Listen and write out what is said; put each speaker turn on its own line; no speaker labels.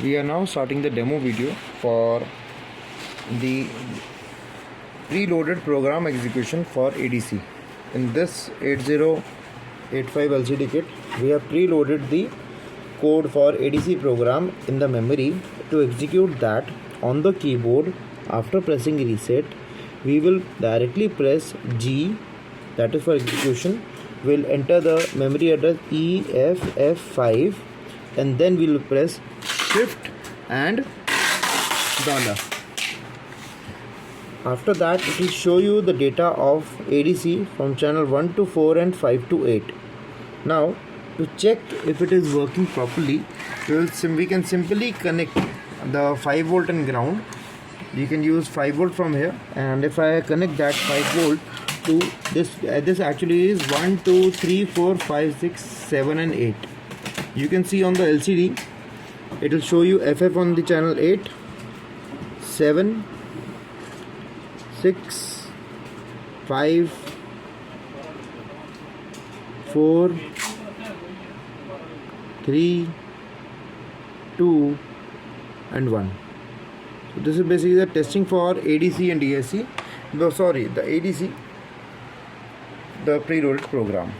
We are now starting the demo video for the preloaded program execution for ADC. In this 8085 LCD kit, we have preloaded the code for ADC program in the memory. To execute that on the keyboard, after pressing reset, we will directly press G, that is for execution. We'll enter the memory address EFF5 and then we'll press shift and $. After that, it will show you the data of ADC from channel 1 to 4 and 5 to 8. Now, to check if it is working properly, we can simply connect the 5 volt and ground. You can use 5 volt from here, and if I connect that 5 volt to this actually is 1, 2, 3, 4, 5, 6, 7 and 8. You can see on the LCD, it will show you FF on the channel 8, 7, 6, 5, 4, 3, 2 and 1. So this is basically the testing for ADC and DSC. The ADC, the preloaded program.